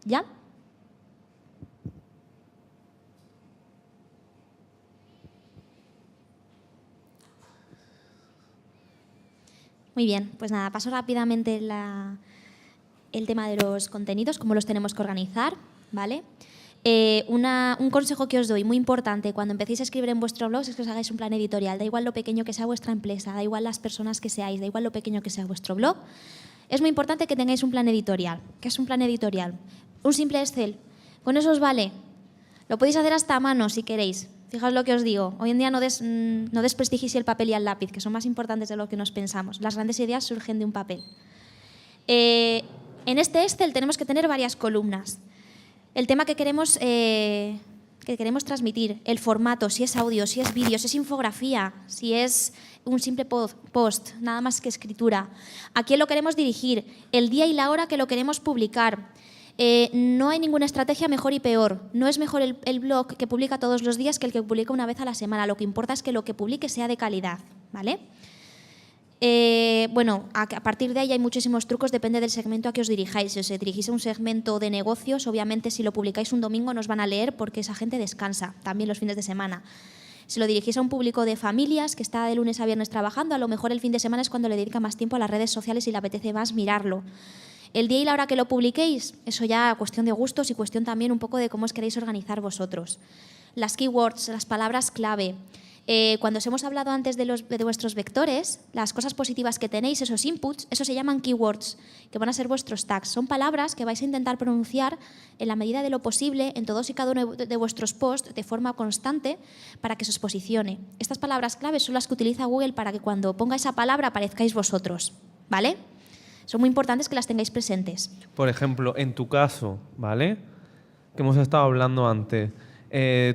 ¿Ya? Muy bien, pues nada, paso rápidamente el tema de los contenidos, cómo los tenemos que organizar, ¿vale? Un consejo que os doy, muy importante, cuando empecéis a escribir en vuestro blog es que os hagáis un plan editorial. Da igual lo pequeño que sea vuestra empresa, da igual las personas que seáis, da igual lo pequeño que sea vuestro blog. Es muy importante que tengáis un plan editorial. ¿Qué es un plan editorial? Un simple Excel. Con eso os vale. Lo podéis hacer hasta a mano si queréis. Fijaos lo que os digo. Hoy en día no desprestigéis el papel y el lápiz, que son más importantes de lo que nos pensamos. Las grandes ideas surgen de un papel. En este Excel tenemos que tener varias columnas. El tema que queremos transmitir, el formato, si es audio, si es vídeo, si es infografía, si es un simple post, nada más que escritura. ¿A quién lo queremos dirigir? El día y la hora que lo queremos publicar. No hay ninguna estrategia mejor y peor. No es mejor el blog que publica todos los días que el que publica una vez a la semana. Lo que importa es que lo que publique sea de calidad, ¿vale? Bueno, a partir de ahí hay muchísimos trucos, depende del segmento a que os dirijáis. Si os dirigís a un segmento de negocios, obviamente si lo publicáis un domingo no os van a leer porque esa gente descansa, también los fines de semana. Si lo dirigís a un público de familias que está de lunes a viernes trabajando, a lo mejor el fin de semana es cuando le dedica más tiempo a las redes sociales y le apetece más mirarlo. El día y la hora que lo publiquéis, eso ya cuestión de gustos y cuestión también un poco de cómo os queréis organizar vosotros. Las keywords, las palabras clave. Cuando os hemos hablado antes de vuestros vectores, las cosas positivas que tenéis, esos inputs, eso se llaman keywords, que van a ser vuestros tags. Son palabras que vais a intentar pronunciar en la medida de lo posible en todos y cada uno de vuestros posts de forma constante para que se os posicione. Estas palabras claves son las que utiliza Google para que cuando ponga esa palabra aparezcáis vosotros, ¿vale? Son muy importantes que las tengáis presentes. Por ejemplo, en tu caso, ¿vale? Que hemos estado hablando antes.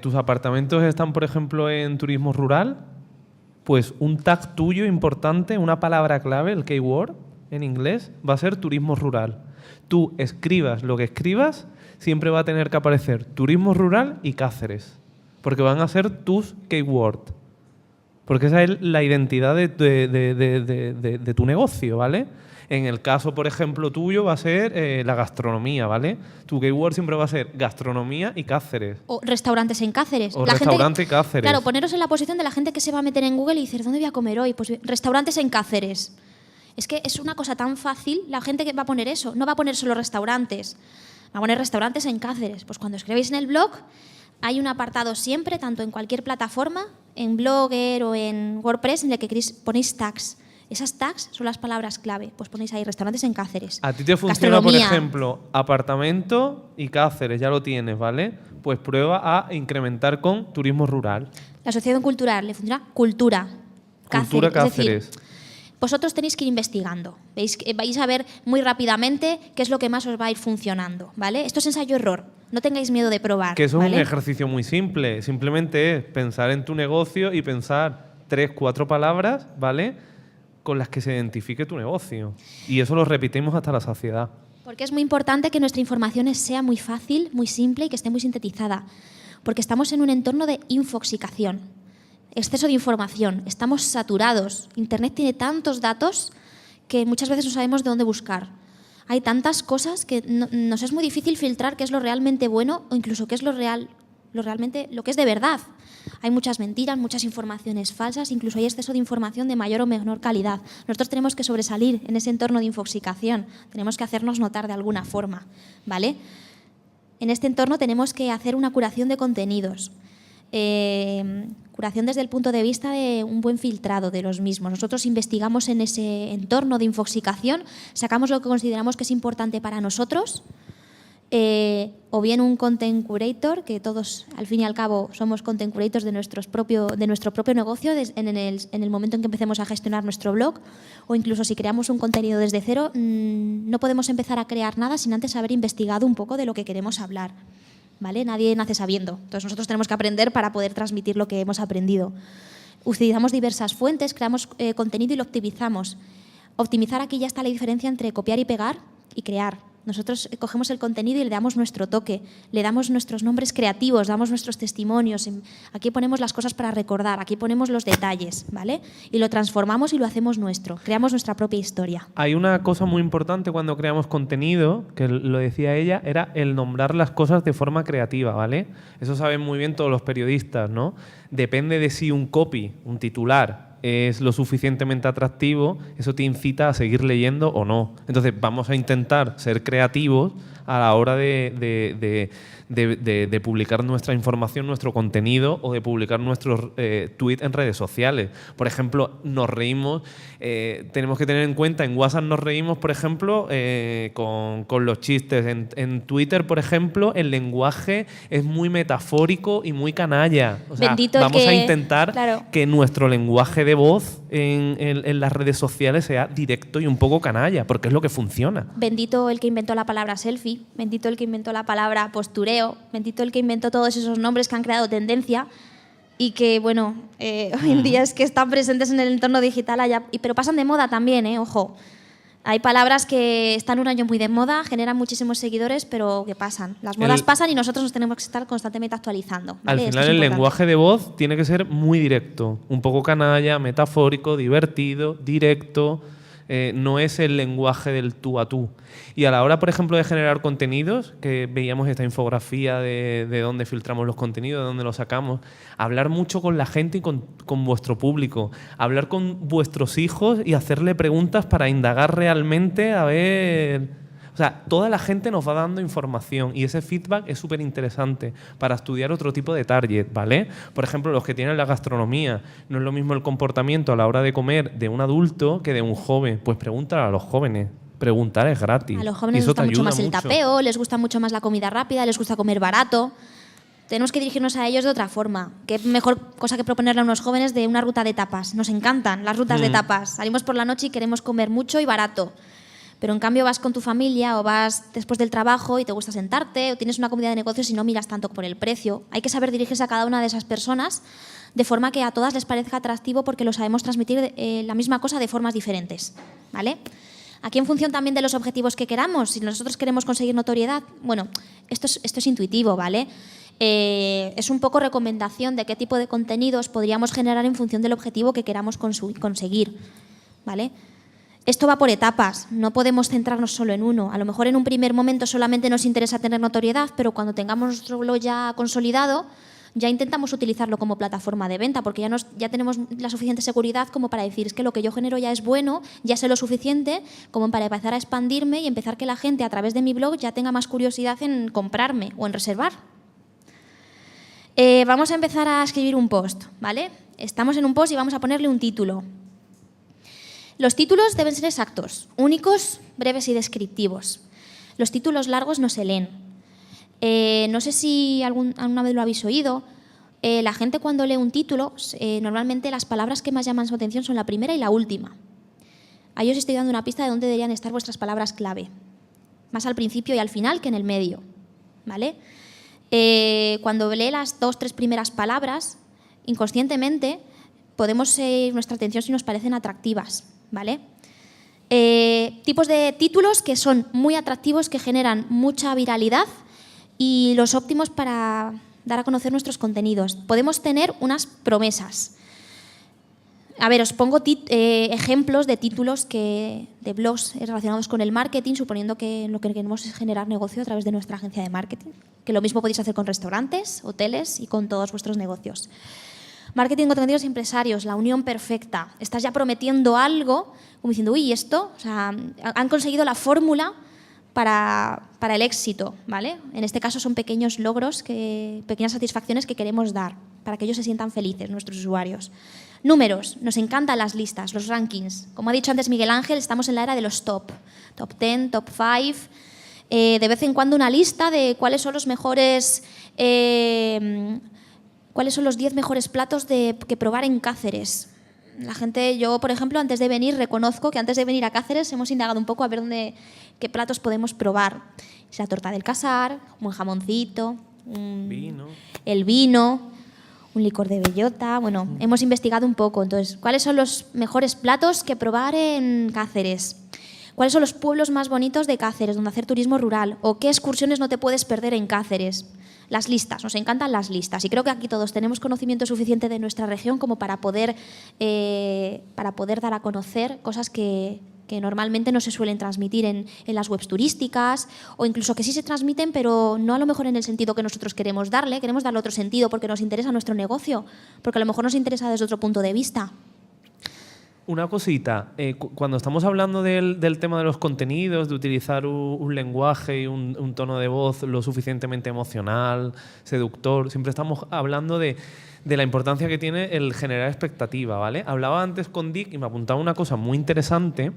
¿Tus apartamentos están, por ejemplo, en turismo rural? Pues un tag tuyo importante, una palabra clave, el keyword en inglés, va a ser turismo rural. Tú escribas lo que escribas, siempre va a tener que aparecer turismo rural y Cáceres, porque van a ser tus keywords. Porque esa es la identidad de tu negocio, ¿vale? En el caso, por ejemplo, tuyo va a ser la gastronomía, ¿vale? Tu keyword siempre va a ser gastronomía y Cáceres. O restaurantes en Cáceres. O restaurante y Cáceres. Claro, poneros en la posición de la gente que se va a meter en Google y decir, ¿dónde voy a comer hoy? Pues restaurantes en Cáceres. Es que es una cosa tan fácil, la gente que va a poner eso, no va a poner solo restaurantes, va a poner restaurantes en Cáceres. Pues cuando escribáis en el blog, hay un apartado siempre, tanto en cualquier plataforma, en Blogger o en WordPress, en el que ponéis tags. Esas tags son las palabras clave. Pues ponéis ahí restaurantes en Cáceres. A ti te funciona, por ejemplo, apartamento y Cáceres, ya lo tienes, ¿vale? Pues prueba a incrementar con turismo rural. La asociación cultural le funciona cultura. Cultura Cáceres. Es decir, vosotros tenéis que ir investigando. Vais a ver muy rápidamente qué es lo que más os va a ir funcionando, ¿vale? Esto es ensayo-error. No tengáis miedo de probar. Que eso ¿vale? es un ejercicio muy simple. Simplemente es pensar en tu negocio y pensar 3, 4 palabras, ¿vale?, con las que se identifique tu negocio. Y eso lo repetimos hasta la saciedad. Porque es muy importante que nuestra información sea muy fácil, muy simple y que esté muy sintetizada. Porque estamos en un entorno de infoxicación, exceso de información. Estamos saturados. Internet tiene tantos datos que muchas veces no sabemos de dónde buscar. Hay tantas cosas que nos es muy difícil filtrar qué es lo realmente bueno o incluso qué es lo que es de verdad. Hay muchas mentiras, muchas informaciones falsas, incluso hay exceso de información de mayor o menor calidad. Nosotros tenemos que sobresalir en ese entorno de infoxicación, tenemos que hacernos notar de alguna forma, ¿vale? En este entorno tenemos que hacer una curación de contenidos, curación desde el punto de vista de un buen filtrado de los mismos. Nosotros investigamos en ese entorno de infoxicación, sacamos lo que consideramos que es importante para nosotros, o bien un content curator, que todos al fin y al cabo somos content curators de nuestro propio negocio en el momento en que empecemos a gestionar nuestro blog, o incluso si creamos un contenido desde cero, no podemos empezar a crear nada sin antes haber investigado un poco de lo que queremos hablar, ¿vale? Nadie nace sabiendo, entonces nosotros tenemos que aprender para poder transmitir lo que hemos aprendido. Utilizamos diversas fuentes, creamos contenido y lo optimizamos. Optimizar, aquí ya está la diferencia entre copiar y pegar y crear. Nosotros cogemos el contenido y le damos nuestro toque, le damos nuestros nombres creativos, damos nuestros testimonios. Aquí ponemos las cosas para recordar, aquí ponemos los detalles, ¿vale? Y lo transformamos y lo hacemos nuestro, creamos nuestra propia historia. Hay una cosa muy importante cuando creamos contenido, que lo decía ella, era el nombrar las cosas de forma creativa, ¿vale? Eso saben muy bien todos los periodistas, ¿no? Depende de si un copy, un titular, es lo suficientemente atractivo, eso te incita a seguir leyendo o no. Entonces vamos a intentar ser creativos a la hora de publicar nuestra información, nuestro contenido o de publicar nuestros tweets en redes sociales. Por ejemplo, nos reímos, tenemos que tener en cuenta, en WhatsApp nos reímos, por ejemplo, con los chistes. En Twitter, por ejemplo, el lenguaje es muy metafórico y muy canalla. O sea, vamos a intentar que nuestro lenguaje de voz en las redes sociales sea directo y un poco canalla, porque es lo que funciona. Bendito el que inventó la palabra selfie, bendito el que inventó la palabra postureo, bendito el que inventó todos esos nombres que han creado tendencia y que, bueno, hoy en día es que están presentes en el entorno digital, pero pasan de moda también, ojo. Hay palabras que están un año muy de moda, generan muchísimos seguidores, pero que pasan. Las modas pasan y nosotros nos tenemos que estar constantemente actualizando, ¿vale? Al final el lenguaje de voz tiene que ser muy directo, un poco canalla, metafórico, divertido, directo. No es el lenguaje del tú a tú. Y a la hora, por ejemplo, de generar contenidos, que veíamos esta infografía de dónde filtramos los contenidos, de dónde los sacamos, hablar mucho con la gente y con vuestro público, hablar con vuestros hijos y hacerle preguntas para indagar realmente a ver... O sea, toda la gente nos va dando información y ese feedback es súper interesante para estudiar otro tipo de target, ¿vale? Por ejemplo, los que tienen la gastronomía. No es lo mismo el comportamiento a la hora de comer de un adulto que de un joven. Pues pregúntale a los jóvenes. Preguntar es gratis. A los jóvenes les gusta mucho más el tapeo, les gusta mucho más la comida rápida, les gusta comer barato. Tenemos que dirigirnos a ellos de otra forma. Qué mejor cosa que proponerle a unos jóvenes de una ruta de tapas. Nos encantan las rutas de tapas. Salimos por la noche y queremos comer mucho y barato. Pero en cambio vas con tu familia o vas después del trabajo y te gusta sentarte o tienes una comida de negocios y no miras tanto por el precio. Hay que saber dirigirse a cada una de esas personas de forma que a todas les parezca atractivo porque lo sabemos transmitir la misma cosa de formas diferentes, ¿vale? Aquí en función también de los objetivos que queramos, si nosotros queremos conseguir notoriedad, bueno, esto es intuitivo, ¿vale? Es un poco recomendación de qué tipo de contenidos podríamos generar en función del objetivo que queramos conseguir, ¿vale? Esto va por etapas, no podemos centrarnos solo en uno. A lo mejor en un primer momento solamente nos interesa tener notoriedad, pero cuando tengamos nuestro blog ya consolidado, ya intentamos utilizarlo como plataforma de venta, porque ya tenemos la suficiente seguridad como para decir, es que lo que yo genero ya es bueno, ya sé lo suficiente como para empezar a expandirme y empezar que la gente a través de mi blog ya tenga más curiosidad en comprarme o en reservar. Vamos a empezar a escribir un post, ¿vale? Estamos en un post y vamos a ponerle un título. Los títulos deben ser exactos, únicos, breves y descriptivos. Los títulos largos no se leen. No sé si alguna vez lo habéis oído. La gente cuando lee un título, normalmente las palabras que más llaman su atención son la primera y la última. Ahí os estoy dando una pista de dónde deberían estar vuestras palabras clave. Más al principio y al final que en el medio, ¿vale? Cuando lee las 2 o 3 primeras palabras, inconscientemente podemos ir nuestra atención si nos parecen atractivas, ¿vale? Tipos de títulos que son muy atractivos, que generan mucha viralidad y los óptimos para dar a conocer nuestros contenidos. Podemos tener unas promesas. A ver, os pongo ejemplos de títulos de blogs relacionados con el marketing, suponiendo que lo que queremos es generar negocio a través de nuestra agencia de marketing, que lo mismo podéis hacer con restaurantes, hoteles y con todos vuestros negocios. Marketing con contenidos empresarios, la unión perfecta. Estás ya prometiendo algo, como diciendo, uy, esto, o sea, han conseguido la fórmula para el éxito, ¿vale? En este caso son pequeños logros, pequeñas satisfacciones que queremos dar para que ellos se sientan felices, nuestros usuarios. Números, nos encantan las listas, los rankings. Como ha dicho antes Miguel Ángel, estamos en la era de los top 10, top 5. De vez en cuando una lista de cuáles son los mejores... ¿Cuáles son los 10 mejores platos que probar en Cáceres? La gente, yo por ejemplo, antes de venir, reconozco que antes de venir a Cáceres hemos indagado un poco a ver qué platos podemos probar. La torta del casar, un buen jamoncito, el vino, un licor de bellota. Bueno, hemos investigado un poco. Entonces, ¿cuáles son los mejores platos que probar en Cáceres? ¿Cuáles son los pueblos más bonitos de Cáceres, donde hacer turismo rural? ¿O qué excursiones no te puedes perder en Cáceres? Las listas, nos encantan las listas. Y creo que aquí todos tenemos conocimiento suficiente de nuestra región como para poder dar a conocer cosas que normalmente no se suelen transmitir en las webs turísticas, o incluso que sí se transmiten, pero no a lo mejor en el sentido que nosotros queremos darle otro sentido porque nos interesa nuestro negocio, porque a lo mejor nos interesa desde otro punto de vista. Una cosita, cuando estamos hablando del tema de los contenidos, de utilizar un lenguaje y un tono de voz lo suficientemente emocional, seductor, siempre estamos hablando de la importancia que tiene el generar expectativa, ¿vale? Hablaba antes con Dick y me apuntaba una cosa muy interesante,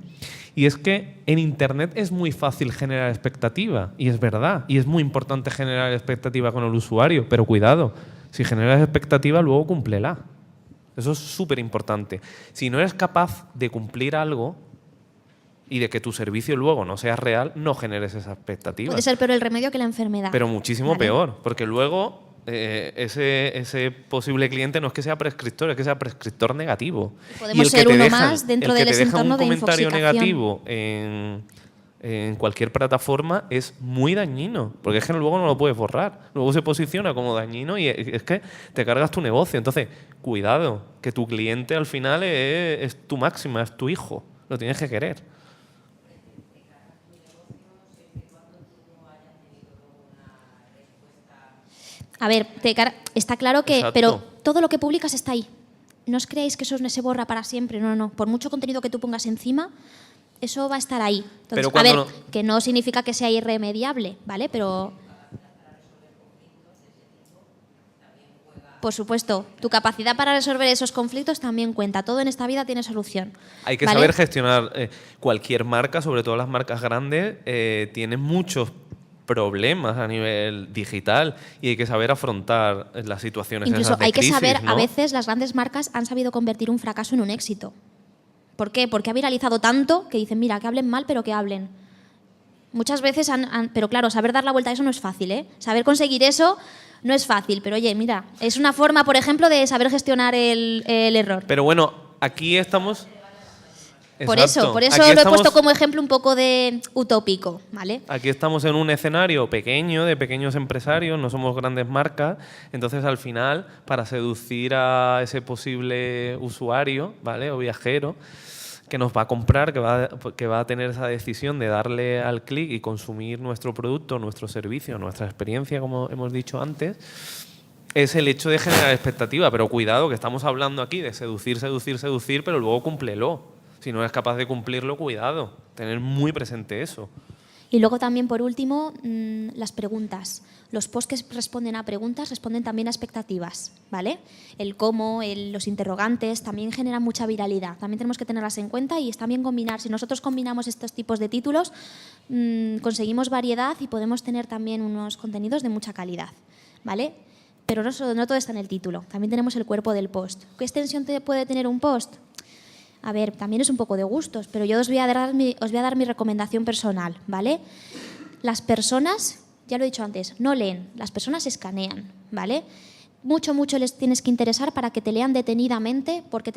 y es que en Internet es muy fácil generar expectativa, y es verdad, y es muy importante generar expectativa con el usuario, pero cuidado, si generas expectativa luego cúmplela. Eso es súper importante. Si no eres capaz de cumplir algo y de que tu servicio luego no sea real, no generes esa expectativa. Puede ser peor el remedio que la enfermedad. Pero muchísimo peor, porque luego ese posible cliente no es que sea prescriptor, es que sea prescriptor negativo. Podemos ser uno más dentro de ese entorno de infoxicación. El que te deja un comentario negativo en cualquier plataforma es muy dañino, porque es que luego no lo puedes borrar. Luego se posiciona como dañino y es que te cargas tu negocio. Entonces, cuidado, que tu cliente al final es tu máxima, es tu hijo. Lo tienes que querer. A ver, está claro que... Exacto. Pero todo lo que publicas está ahí. No os creáis que eso se borra para siempre. No. Por mucho contenido que tú pongas encima, eso va a estar ahí. Entonces, pero a ver, que no significa que sea irremediable, ¿vale? Pero... Por supuesto, tu capacidad para resolver esos conflictos también cuenta. Todo en esta vida tiene solución. Hay que ¿vale? saber gestionar cualquier marca, sobre todo las marcas grandes, tienen muchos problemas a nivel digital y hay que saber afrontar las situaciones. Incluso hay que crisis, saber, ¿no? a veces las grandes marcas han sabido convertir un fracaso en un éxito. ¿Por qué? Porque ha viralizado tanto que dicen, mira, que hablen mal, pero que hablen. Muchas veces pero claro, saber dar la vuelta a eso no es fácil, ¿eh? Saber conseguir eso no es fácil, pero oye, mira, es una forma, por ejemplo, de saber gestionar el error. Pero bueno, aquí estamos... Por Exacto. eso Aquí lo he puesto como ejemplo un poco de utópico, ¿vale? Aquí estamos en un escenario pequeño, de pequeños empresarios, no somos grandes marcas, entonces al final, para seducir a ese posible usuario, ¿vale? O viajero, que nos va a comprar, que va a tener esa decisión de darle al clic y consumir nuestro producto, nuestro servicio, nuestra experiencia, como hemos dicho antes, es el hecho de generar expectativa. Pero cuidado, que estamos hablando aquí de seducir, pero luego cúmplelo. Si no eres capaz de cumplirlo, cuidado. Tener muy presente eso. Y luego también, por último, las preguntas. Los posts que responden a preguntas responden también a expectativas, ¿vale? El cómo, los interrogantes también generan mucha viralidad. También tenemos que tenerlas en cuenta y está bien combinar. Si nosotros combinamos estos tipos de títulos, conseguimos variedad y podemos tener también unos contenidos de mucha calidad, ¿vale? Pero no todo está en el título. También tenemos el cuerpo del post. ¿Qué extensión puede tener un post? A ver, también es un poco de gustos, pero yo os voy a dar mi recomendación personal, ¿vale? Las personas, ya lo he dicho antes, no leen, las personas escanean, ¿vale? Mucho les tienes que interesar para que te lean detenidamente porque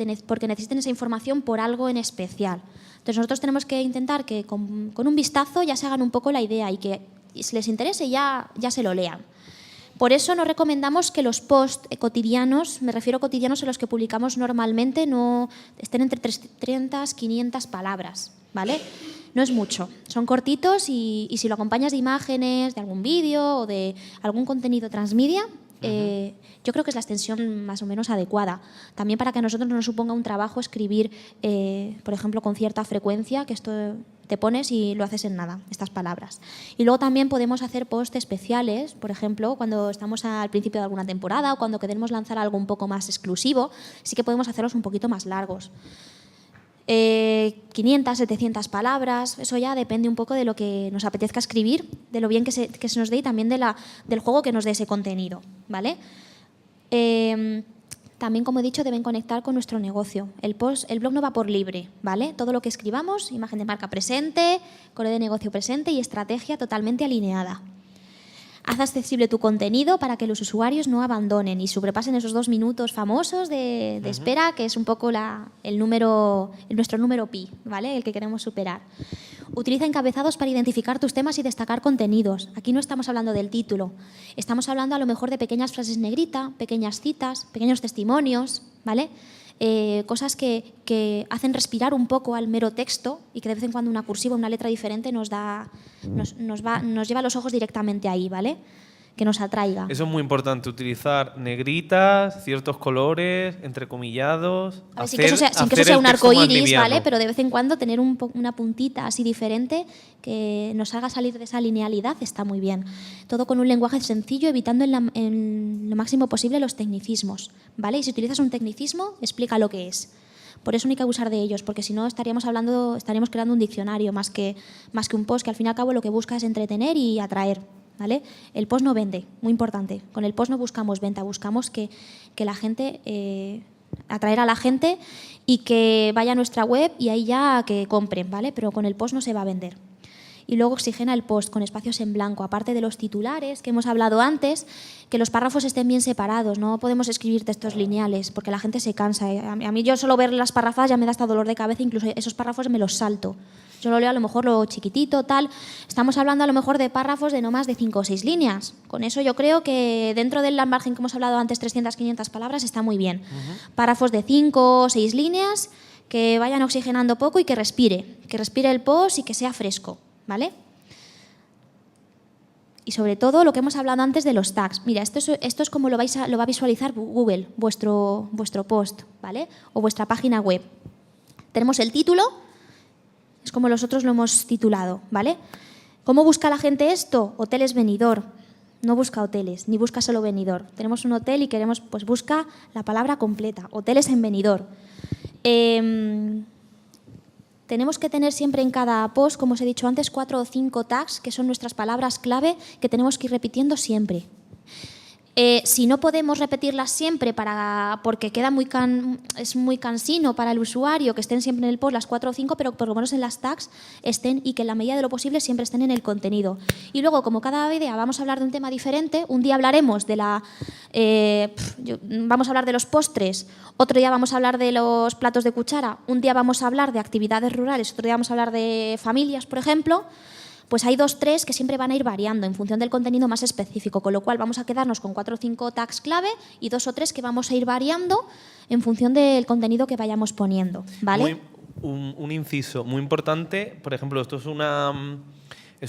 necesiten esa información por algo en especial. Entonces nosotros tenemos que intentar que con un vistazo ya se hagan un poco la idea y que si les interese ya se lo lean. Por eso no recomendamos que los posts cotidianos, me refiero a cotidianos en los que publicamos normalmente, no estén entre 300, 500 palabras, ¿vale? No es mucho, son cortitos y si lo acompañas de imágenes, de algún vídeo o de algún contenido transmedia, yo creo que es la extensión más o menos adecuada. También para que a nosotros no nos suponga un trabajo escribir, por ejemplo, con cierta frecuencia, que esto te pones y lo haces en nada, estas palabras. Y luego también podemos hacer posts especiales, por ejemplo, cuando estamos al principio de alguna temporada o cuando queremos lanzar algo un poco más exclusivo, sí que podemos hacerlos un poquito más largos. 500, 700 palabras, eso ya depende un poco de lo que nos apetezca escribir, de lo bien que se nos dé y también del juego que nos dé ese contenido, ¿vale? También, como he dicho, deben conectar con nuestro negocio. El blog no va por libre, ¿vale? Todo lo que escribamos, imagen de marca presente, core de negocio presente y estrategia totalmente alineada. Haz accesible tu contenido para que los usuarios no abandonen y sobrepasen esos 2 minutos famosos de espera, que es un poco nuestro número pi, ¿vale? El que queremos superar. Utiliza encabezados para identificar tus temas y destacar contenidos. Aquí no estamos hablando del título. Estamos hablando a lo mejor de pequeñas frases negrita, pequeñas citas, pequeños testimonios, ¿vale? Cosas que hacen respirar un poco al mero texto y que de vez en cuando una cursiva, una letra diferente nos lleva los ojos directamente ahí, ¿vale? Que nos atraiga. Eso es muy importante, utilizar negritas, ciertos colores, entrecomillados. A ver, sin que eso sea un arco iris, ¿vale? Pero de vez en cuando tener una puntita así diferente que nos haga salir de esa linealidad está muy bien. Todo con un lenguaje sencillo, evitando en lo máximo posible los tecnicismos, ¿vale? Y si utilizas un tecnicismo, explica lo que es. Por eso no hay que abusar de ellos, porque si no estaríamos creando un diccionario más que un post, que al fin y al cabo lo que busca es entretener y atraer. ¿Vale? El post no vende, muy importante. Con el post no buscamos venta, buscamos que la gente, atraer a la gente y que vaya a nuestra web y ahí ya que compren, ¿vale? Pero con el post no se va a vender. Y luego oxigena el post con espacios en blanco, aparte de los titulares que hemos hablado antes, que los párrafos estén bien separados, no podemos escribir textos lineales porque la gente se cansa. A mí yo solo ver las párrafas ya me da hasta dolor de cabeza, incluso esos párrafos me los salto. Yo lo leo a lo mejor lo chiquitito, tal. Estamos hablando a lo mejor de párrafos de no más de 5 o 6 líneas. Con eso yo creo que dentro del margen que hemos hablado antes, 300, 500 palabras, está muy bien. Párrafos de 5 o 6 líneas que vayan oxigenando poco y que respire el post y que sea fresco, ¿vale? Y sobre todo lo que hemos hablado antes de los tags. Mira, esto es como lo va a visualizar Google, vuestro post, ¿vale? O vuestra página web. Tenemos el título. Es como nosotros lo hemos titulado, ¿vale? ¿Cómo busca la gente esto? Hoteles Benidorm. No busca hoteles, ni busca solo Benidorm. Tenemos un hotel y queremos, pues busca la palabra completa, hoteles en Benidorm. Tenemos que tener siempre en cada post, como os he dicho antes, 4 o 5 tags, que son nuestras palabras clave, que tenemos que ir repitiendo siempre. Si no podemos repetirlas siempre porque es muy cansino para el usuario que estén siempre en el post las 4 o 5, pero por lo menos en las tags estén y que en la medida de lo posible siempre estén en el contenido. Y luego, como cada día vamos a hablar de un tema diferente, un día hablaremos vamos a hablar de los postres, otro día vamos a hablar de los platos de cuchara, un día vamos a hablar de actividades rurales, otro día vamos a hablar de familias, por ejemplo. Pues hay 2 o 3 que siempre van a ir variando en función del contenido más específico, con lo cual vamos a quedarnos con 4 o 5 tags clave y 2 o 3 que vamos a ir variando en función del contenido que vayamos poniendo, ¿vale? Un inciso muy importante, por ejemplo, esto es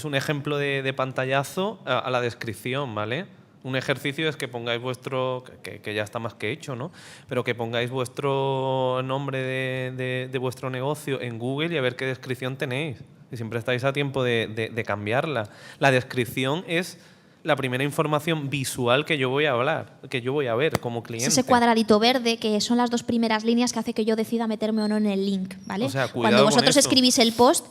un ejemplo de pantallazo a la descripción, ¿vale? Un ejercicio es que pongáis que ya está más que hecho, ¿no? Pero que pongáis vuestro nombre de vuestro negocio en Google y a ver qué descripción tenéis. Y siempre estáis a tiempo de cambiarla. La descripción es la primera información visual que yo voy a ver como cliente. Ese cuadradito verde, que son las 2 primeras líneas que hace que yo decida meterme o no en el link, ¿vale? O sea, cuando vosotros escribís el post,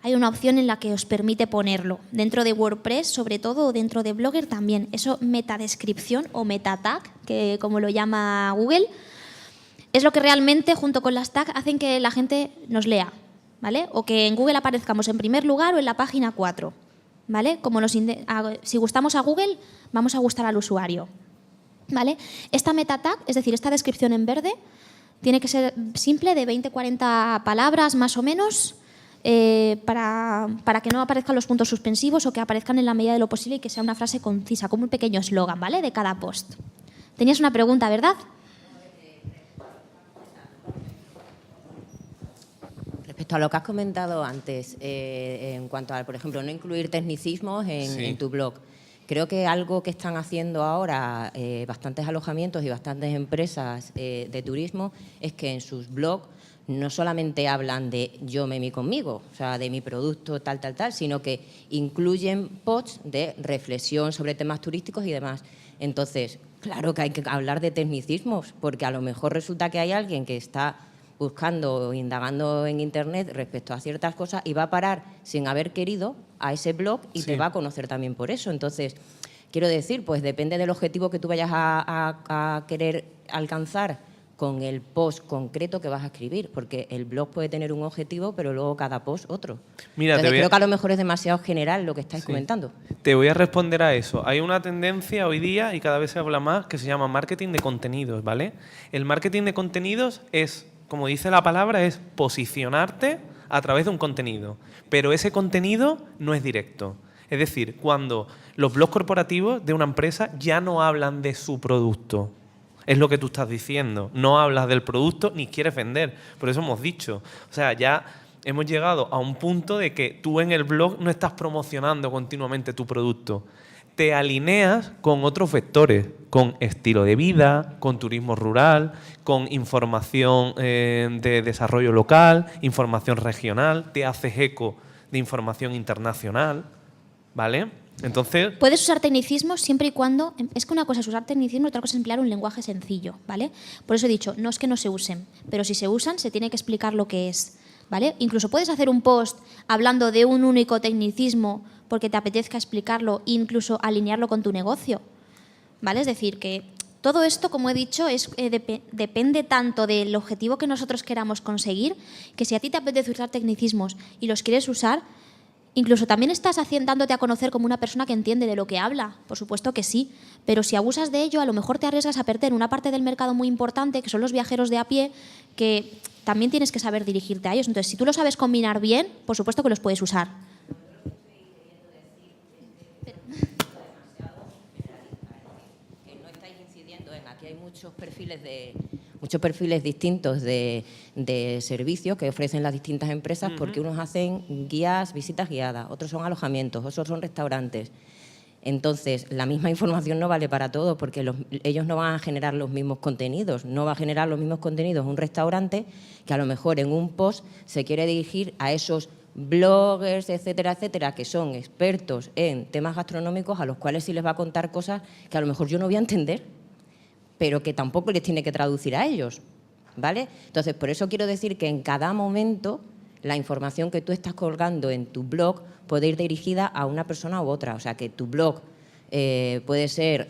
hay una opción en la que os permite ponerlo. Dentro de WordPress, sobre todo, o dentro de Blogger también. Eso, metadescripción o metatag, que como lo llama Google, es lo que realmente, junto con las tags, hacen que la gente nos lea, ¿vale? O que en Google aparezcamos en primer lugar o en la página 4, ¿vale? Si gustamos a Google, vamos a gustar al usuario, ¿vale? Esta meta tag, es decir, esta descripción en verde, tiene que ser simple, de 20-40 palabras más o menos, para que no aparezcan los puntos suspensivos o que aparezcan en la medida de lo posible y que sea una frase concisa, como un pequeño eslogan, ¿vale? De cada post. Tenías una pregunta, ¿verdad? Respecto a lo que has comentado antes, en cuanto a, por ejemplo, no incluir tecnicismos en tu blog, creo que algo que están haciendo ahora bastantes alojamientos y bastantes empresas de turismo es que en sus blogs no solamente hablan de yo, me, mi, conmigo, o sea, de mi producto, tal, sino que incluyen posts de reflexión sobre temas turísticos y demás. Entonces, claro que hay que hablar de tecnicismos, porque a lo mejor resulta que hay alguien que está buscando o indagando en Internet respecto a ciertas cosas y va a parar sin haber querido a ese blog y te va a conocer también por eso. Entonces, quiero decir, pues depende del objetivo que tú vayas a querer alcanzar con el post concreto que vas a escribir, porque el blog puede tener un objetivo, pero luego cada post otro. Mira, entonces, creo que a lo mejor es demasiado general lo que estáis comentando. Te voy a responder a eso. Hay una tendencia hoy día, y cada vez se habla más, que se llama marketing de contenidos, ¿vale? El marketing de contenidos es, como dice la palabra, es posicionarte a través de un contenido, pero ese contenido no es directo. Es decir, cuando los blogs corporativos de una empresa ya no hablan de su producto. Es lo que tú estás diciendo. No hablas del producto ni quieres vender. Por eso hemos dicho. O sea, ya hemos llegado a un punto de que tú en el blog no estás promocionando continuamente tu producto. Te alineas con otros vectores, con estilo de vida, con turismo rural, con información de desarrollo local, información regional, te haces eco de información internacional, ¿vale? Entonces, puedes usar tecnicismos siempre y cuando... Es que una cosa es usar tecnicismos y otra cosa es emplear un lenguaje sencillo, ¿vale? Por eso he dicho, no es que no se usen, pero si se usan se tiene que explicar lo que es, ¿vale? Incluso puedes hacer un post hablando de un único tecnicismo porque te apetezca explicarlo e incluso alinearlo con tu negocio, ¿vale? Es decir, que todo esto, como he dicho, depende tanto del objetivo que nosotros queramos conseguir, que si a ti te apetece usar tecnicismos y los quieres usar, incluso también estás dándote a conocer como una persona que entiende de lo que habla, por supuesto que sí, pero si abusas de ello, a lo mejor te arriesgas a perder una parte del mercado muy importante, que son los viajeros de a pie, que también tienes que saber dirigirte a ellos. Entonces, si tú lo sabes combinar bien, por supuesto que los puedes usar. Aquí hay muchos perfiles distintos de servicios que ofrecen las distintas empresas, porque unos hacen guías, visitas guiadas, otros son alojamientos, otros son restaurantes. Entonces, la misma información no vale para todos, porque ellos no van a generar los mismos contenidos. No va a generar los mismos contenidos un restaurante que a lo mejor en un post se quiere dirigir a esos bloggers, etcétera, etcétera, que son expertos en temas gastronómicos, a los cuales sí les va a contar cosas que a lo mejor yo no voy a entender, pero que tampoco les tiene que traducir a ellos, ¿vale? Entonces, por eso quiero decir que en cada momento la información que tú estás colgando en tu blog puede ir dirigida a una persona u otra. O sea, que tu blog puede ser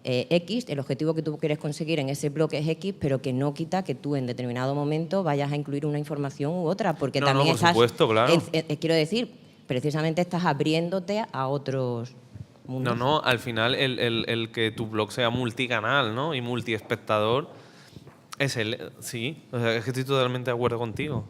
X, el objetivo que tú quieres conseguir en ese blog es X, pero que no quita que tú en determinado momento vayas a incluir una información u otra, porque también por supuesto, claro. Quiero decir, precisamente estás abriéndote a otros mundos. No, al final el que tu blog sea multicanal, ¿no? Y multiespectador sí, o sea, es que estoy totalmente de acuerdo contigo.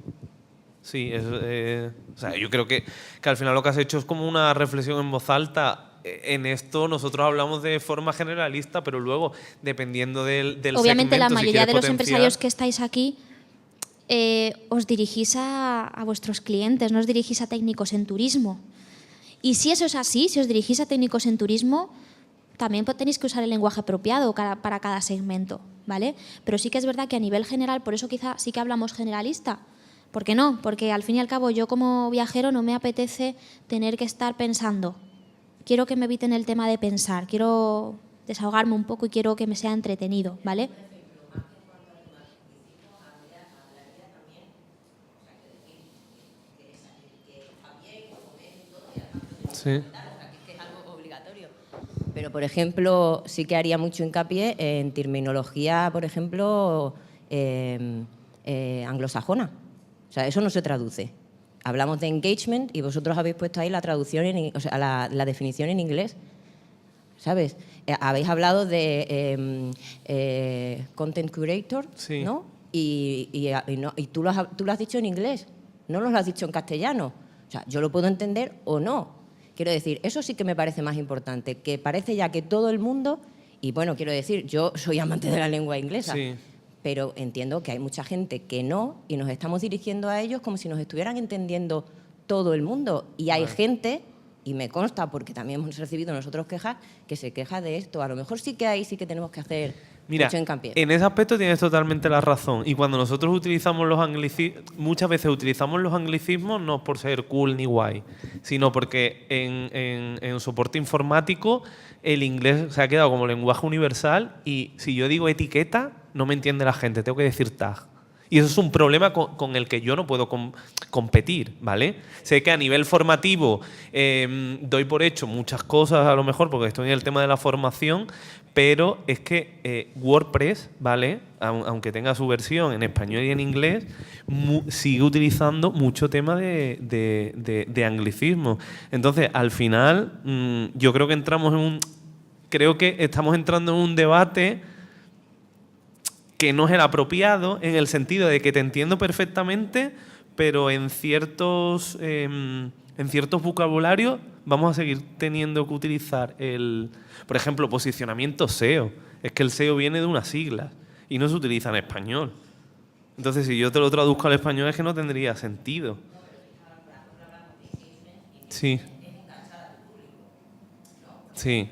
Sí, o sea, yo creo que al final lo que has hecho es como una reflexión en voz alta. En esto nosotros hablamos de forma generalista, pero luego, dependiendo del obviamente segmento, la mayoría de los potenciar... empresarios que estáis aquí os dirigís a vuestros clientes, no os dirigís a técnicos en turismo. Y si eso es así, si os dirigís a técnicos en turismo, también tenéis que usar el lenguaje apropiado para cada segmento, ¿vale? Pero sí que es verdad que a nivel general, por eso quizá sí que hablamos generalista. ¿Por qué no? Porque al fin y al cabo yo como viajero no me apetece tener que estar pensando. Quiero que me eviten el tema de pensar, quiero desahogarme un poco y quiero que me sea entretenido, ¿vale? Sí. Pero, por ejemplo, sí que haría mucho hincapié en terminología, por ejemplo, anglosajona. O sea, eso no se traduce. Hablamos de engagement y vosotros habéis puesto ahí la traducción, la definición en inglés. ¿Sabes? Habéis hablado de content curator, sí, ¿no? Y tú lo has dicho en inglés, no lo has dicho en castellano. O sea, yo lo puedo entender o no. Quiero decir, eso sí que me parece más importante, que parece ya que todo el mundo, y bueno, quiero decir, yo soy amante de la lengua inglesa, sí, pero entiendo que hay mucha gente que no, y nos estamos dirigiendo a ellos como si nos estuvieran entendiendo todo el mundo. Y hay gente, y me consta, porque también hemos recibido nosotros quejas, que se queja de esto. A lo mejor sí que tenemos que hacer mucho hincapié. En ese aspecto tienes totalmente la razón. Y cuando nosotros utilizamos los anglicismos, muchas veces utilizamos los anglicismos no por ser cool ni guay, sino porque en soporte informático el inglés se ha quedado como lenguaje universal y si yo digo etiqueta, no me entiende la gente, tengo que decir tag. Y eso es un problema con el que yo no puedo competir, ¿vale? Sé que a nivel formativo doy por hecho muchas cosas, a lo mejor, porque estoy en el tema de la formación, pero es que WordPress, ¿vale? Aunque tenga su versión en español y en inglés, sigue utilizando mucho tema de anglicismo. Entonces, al final, yo creo que creo que estamos entrando en un debate que no es el apropiado, en el sentido de que te entiendo perfectamente, pero en ciertos vocabularios vamos a seguir teniendo que utilizar por ejemplo, posicionamiento SEO. Es que el SEO viene de unas siglas y no se utiliza en español. Entonces, si yo te lo traduzco al español es que no tendría sentido. Sí. Sí.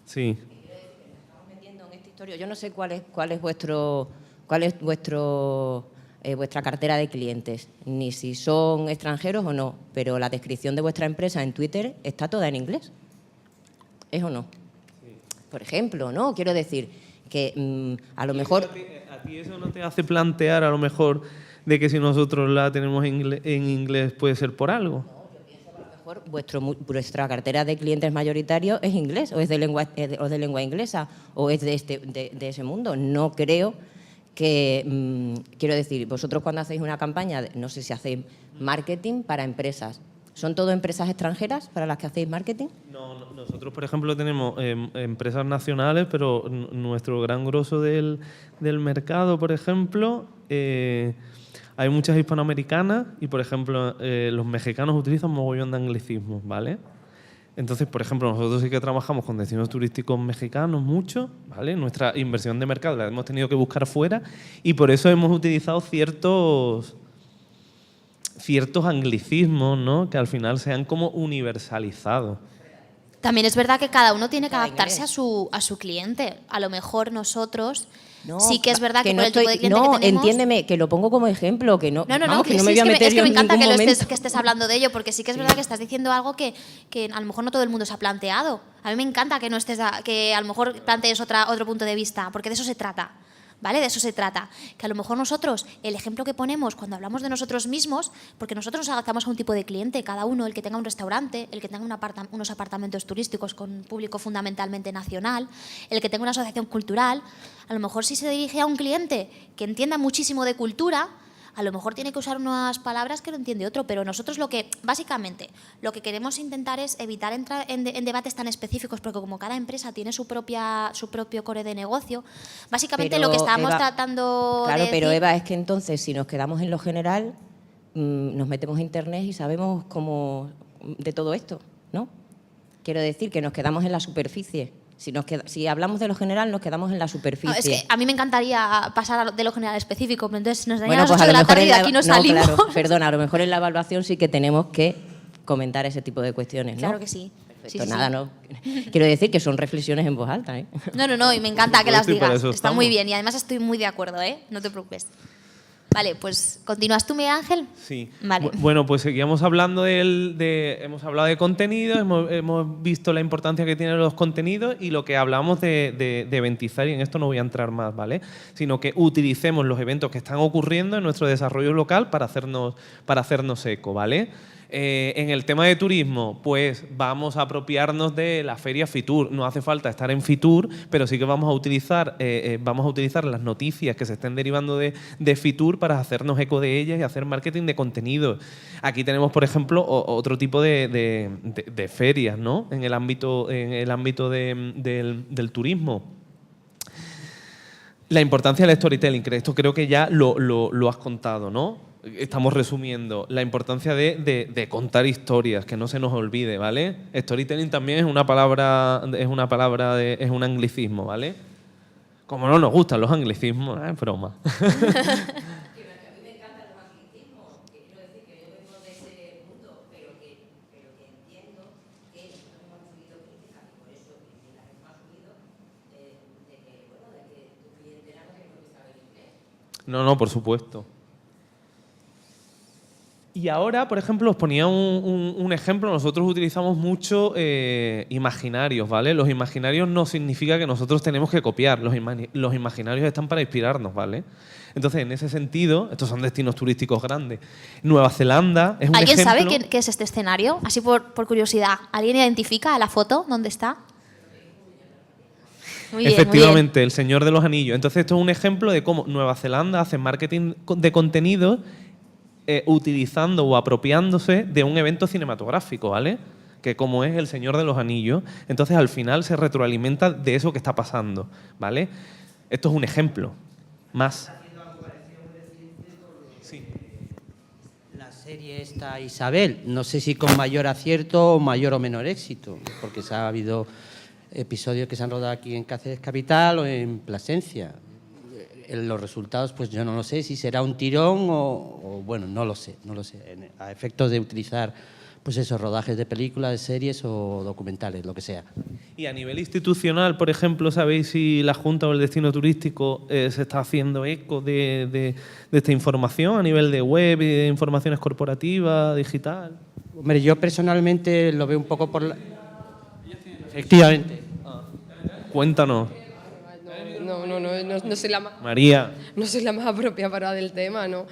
Sí. Yo no sé cuál es vuestra cartera de clientes, ni si son extranjeros o no, pero la descripción de vuestra empresa en Twitter está toda en inglés. ¿Es o no? Sí. Por ejemplo, ¿no? Quiero decir que a lo mejor... ¿A ti eso no te hace plantear a lo mejor de que si nosotros la tenemos en inglés puede ser por algo? Vuestra cartera de clientes mayoritarios es inglés o es de lengua inglesa o es de ese mundo. No creo que... quiero decir, vosotros cuando hacéis una campaña, no sé si hacéis marketing para empresas, ¿son todo empresas extranjeras para las que hacéis marketing? No, nosotros, por ejemplo, tenemos empresas nacionales, pero nuestro gran grosso del mercado, por ejemplo... hay muchas hispanoamericanas y, por ejemplo, los mexicanos utilizan mogollón de anglicismos, ¿vale? Entonces, por ejemplo, nosotros sí que trabajamos con destinos turísticos mexicanos mucho, ¿vale? Nuestra inversión de mercado la hemos tenido que buscar fuera y por eso hemos utilizado ciertos anglicismos, ¿no? Que al final se han como universalizado. También es verdad que cada uno tiene que adaptarse a su cliente. A lo mejor nosotros... No, sí que es verdad que por el tipo de cliente que tenemos... entiéndeme, que lo pongo como ejemplo, que no me voy a meter es que me encanta que momento. estés hablando de ello, porque sí que es verdad que estás diciendo algo que a lo mejor no todo el mundo se ha planteado. A mí me encanta que que a lo mejor plantees otro punto de vista, porque de eso se trata. ¿Vale? De eso se trata. Que a lo mejor nosotros, el ejemplo que ponemos cuando hablamos de nosotros mismos, porque nosotros nos adaptamos a un tipo de cliente, cada uno, el que tenga un restaurante, el que tenga unos apartamentos turísticos con público fundamentalmente nacional, el que tenga una asociación cultural, a lo mejor si se dirige a un cliente que entienda muchísimo de cultura, a lo mejor tiene que usar unas palabras que no entiende otro, pero nosotros básicamente, lo que queremos intentar es evitar entrar en debates tan específicos, porque como cada empresa tiene su propio core de negocio, básicamente pero, lo que estamos tratando claro, de pero decir... Eva, es que entonces si nos quedamos en lo general, nos metemos a internet y sabemos cómo de todo esto, ¿no? Quiero decir que nos quedamos en la superficie. Si hablamos de lo general, nos quedamos en la superficie. No, es que a mí me encantaría pasar de lo general al específico, pero entonces nos darían bueno, las 8 de la tarde y de aquí no salimos. Claro, perdona, a lo mejor en la evaluación sí que tenemos que comentar ese tipo de cuestiones, ¿no? Claro que sí. Perfecto, sí, nada, no. Quiero decir que son reflexiones en voz alta, ¿eh? No, y me encanta que las digas. Está muy bien y además estoy muy de acuerdo, ¿eh? No te preocupes. Vale, pues ¿continúas tú, Miguel Ángel? Sí. Vale. Bueno, pues seguíamos hablando hemos hablado de contenidos, hemos visto la importancia que tienen los contenidos y lo que hablamos de eventizar, y en esto no voy a entrar más, ¿vale? Sino que utilicemos los eventos que están ocurriendo en nuestro desarrollo local para hacernos eco, ¿vale? En el tema de turismo, pues vamos a apropiarnos de la feria Fitur. No hace falta estar en Fitur, pero sí que vamos a utilizar las noticias que se estén derivando de Fitur para hacernos eco de ellas y hacer marketing de contenido. Aquí tenemos, por ejemplo, otro tipo de ferias, ¿no? En el ámbito del turismo. La importancia del storytelling, que esto creo que ya lo has contado, ¿no? Estamos resumiendo la importancia de contar historias, que no se nos olvide, ¿vale? Storytelling también es un anglicismo, ¿vale? Como no nos gustan los anglicismos, es broma. No, por supuesto. Y ahora, por ejemplo, os ponía un ejemplo. Nosotros utilizamos mucho imaginarios, ¿vale? Los imaginarios no significa que nosotros tenemos que copiar. Los imaginarios están para inspirarnos, ¿vale? Entonces, en ese sentido, estos son destinos turísticos grandes. Nueva Zelanda es un ¿Alguien ejemplo... sabe qué es este escenario? Así por curiosidad. ¿Alguien identifica la foto? ¿Dónde está? Muy bien, efectivamente, muy bien. El Señor de los Anillos. Entonces, esto es un ejemplo de cómo Nueva Zelanda hace marketing de contenido utilizando o apropiándose de un evento cinematográfico, ¿vale? que como es El Señor de los Anillos, entonces al final se retroalimenta de eso que está pasando, ¿vale? Esto es un ejemplo más. Sí. La serie esta Isabel, no sé si con mayor acierto o mayor o menor éxito, porque ha habido episodios que se han rodado aquí en Cáceres Capital o en Plasencia. Los resultados, pues yo no lo sé si será un tirón o bueno, no lo sé. A efectos de utilizar pues esos rodajes de películas, de series o documentales, lo que sea. Y a nivel institucional, por ejemplo, ¿sabéis si la Junta o el Destino Turístico se está haciendo eco de esta información a nivel de web y de informaciones corporativas, digital? Hombre, yo personalmente lo veo un poco por la... Efectivamente. Cuéntanos. No soy la más... María. No soy la más apropiada para del tema, ¿no?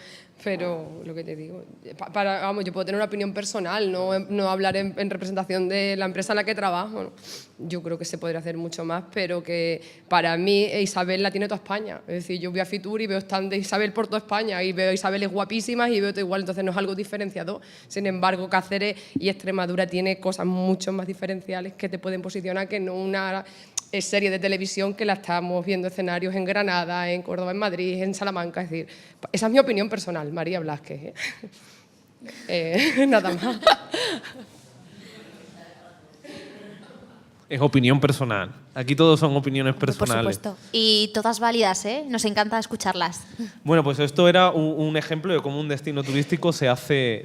Pero lo que te digo, vamos, yo puedo tener una opinión personal, no hablar en representación de la empresa en la que trabajo, ¿no? Yo creo que se podría hacer mucho más, pero que para mí Isabel la tiene toda España. Es decir, yo voy a Fitur y veo stand de Isabel por toda España y veo a Isabeles guapísimas y veo todo igual, entonces no es algo diferenciador. Sin embargo, Cáceres y Extremadura tiene cosas mucho más diferenciales que te pueden posicionar que no una serie de televisión que la estamos viendo escenarios en Granada, en Córdoba, en Madrid, en Salamanca. Es decir, esa es mi opinión personal, María Blázquez, ¿eh? Nada más. Es opinión personal. Aquí todos son opiniones personales. Por supuesto. Y todas válidas, ¿eh? Nos encanta escucharlas. Bueno, pues esto era un ejemplo de cómo un destino turístico se hace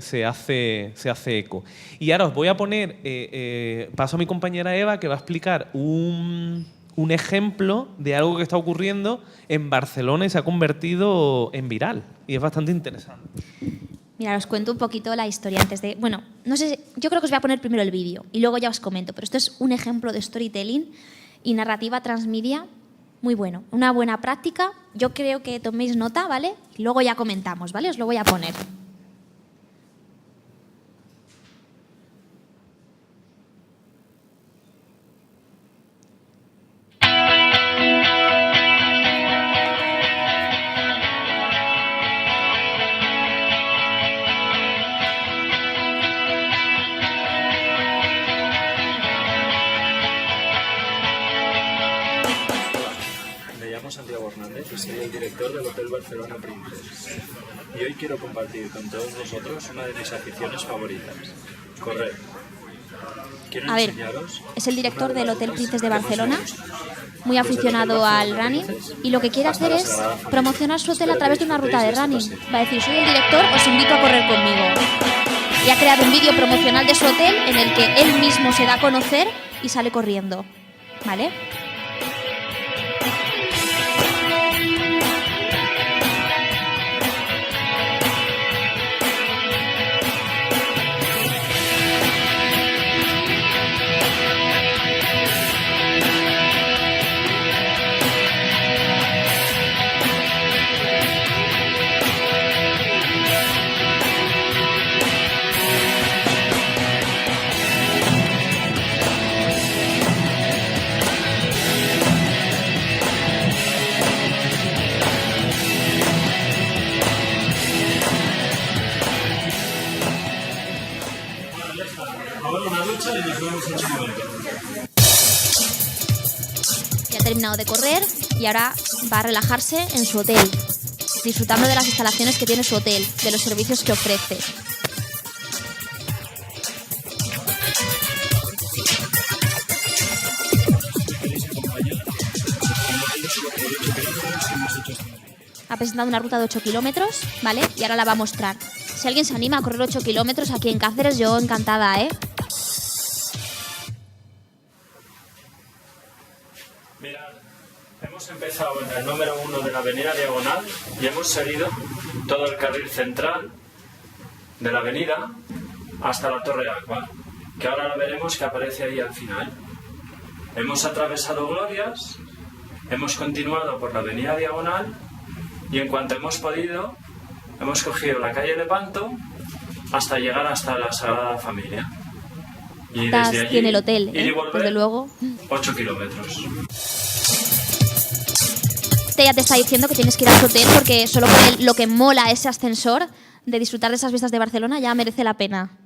eco. Y ahora os voy a poner, paso a mi compañera Eva, que va a explicar un ejemplo de algo que está ocurriendo en Barcelona y se ha convertido en viral. Y es bastante interesante. Mira, os cuento un poquito la historia antes de... Bueno, no sé, yo creo que os voy a poner primero el vídeo y luego ya os comento, pero esto es un ejemplo de storytelling y narrativa transmedia muy bueno. Una buena práctica. Yo creo que toméis nota, ¿vale? Y luego ya comentamos, ¿vale? Os lo voy a poner. Santiago Hernández y soy el director del Hotel Barcelona Princess. Y hoy quiero compartir con todos vosotros una de mis aficiones favoritas, correr. A ver, es el director del Hotel Princess de Barcelona, muy aficionado al running, y lo que quiere hacer es promocionar su hotel a través de una ruta de running. Va a decir, soy el director, os invito a correr conmigo. Y ha creado un vídeo promocional de su hotel en el que él mismo se da a conocer y sale corriendo, ¿vale? Ya ha terminado de correr y ahora va a relajarse en su hotel, disfrutando de las instalaciones que tiene su hotel, de los servicios que ofrece. Ha presentado una ruta de 8 kilómetros, ¿vale? Y ahora la va a mostrar. Si alguien se anima a correr 8 kilómetros aquí en Cáceres, yo encantada, ¿eh? Mirad, hemos empezado en el número 1 de la avenida Diagonal y hemos seguido todo el carril central de la avenida hasta la Torre Aqua, que ahora lo veremos que aparece ahí al final. Hemos atravesado Glorias, hemos continuado por la avenida Diagonal y en cuanto hemos podido, hemos cogido la calle Lepanto hasta llegar hasta la Sagrada Familia. Y desde allí tiene el hotel, ir y volver, desde luego. 8 kilómetros. Este ya te está diciendo que tienes que ir a su hotel porque solo por lo que mola ese ascensor de disfrutar de esas vistas de Barcelona ya merece la pena.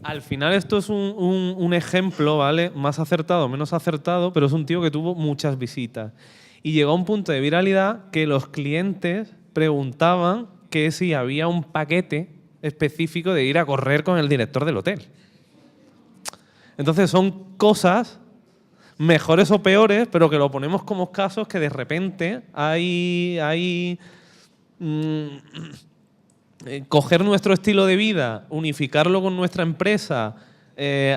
Al final esto es un ejemplo, ¿vale? Más acertado, menos acertado, pero es un tío que tuvo muchas visitas. Y llegó a un punto de viralidad que los clientes preguntaban que si había un paquete específico de ir a correr con el director del hotel. Entonces son cosas mejores o peores, pero que lo ponemos como casos que de repente hay coger nuestro estilo de vida, unificarlo con nuestra empresa,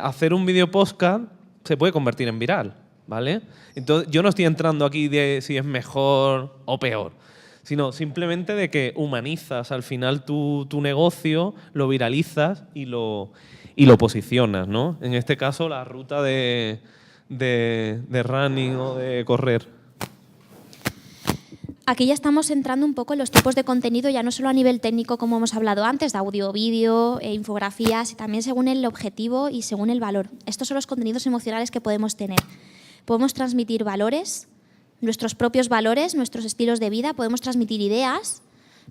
hacer un video podcast, se puede convertir en viral, ¿vale? Entonces, yo no estoy entrando aquí de si es mejor o peor, sino simplemente de que humanizas al final tu negocio, lo viralizas y lo posicionas, ¿no? En este caso, la ruta de running o de correr. Aquí ya estamos entrando un poco en los tipos de contenido, ya no solo a nivel técnico, como hemos hablado antes, de audio, vídeo, infografías, y también según el objetivo y según el valor. Estos son los contenidos emocionales que podemos tener. Podemos transmitir valores, nuestros propios valores, nuestros estilos de vida, podemos transmitir ideas,